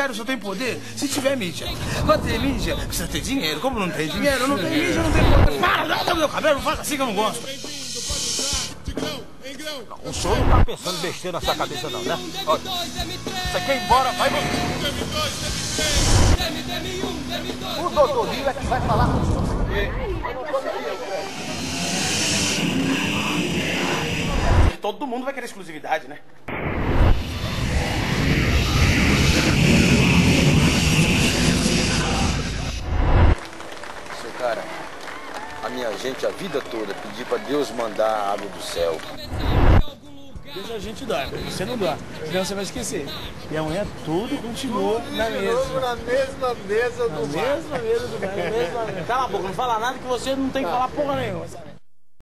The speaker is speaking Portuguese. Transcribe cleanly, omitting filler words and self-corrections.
dinheiro só tem poder se tiver mídia. Pra ter mídia, precisa ter dinheiro. Como não tem dinheiro, não tem mídia, não tem poder. Para, dá o meu cabelo, não faz assim que eu não gosto. O senhor não tá pensando besteira na sua cabeça não, né? Olha, você quer ir embora, vai você. O doutor Lio é que vai falar com o senhor. Todo mundo vai querer exclusividade, né? Seu cara, a minha gente a vida toda pedir pra Deus mandar a água do céu. Deixa a gente dar, você não dá, senão você vai esquecer. E amanhã tudo continua na mesma. Na mesma mesa do bar. Na mesma mesa do bar, na mesma mesa. Cala a boca, não fala nada que você não tem que falar porra nenhuma, sabe?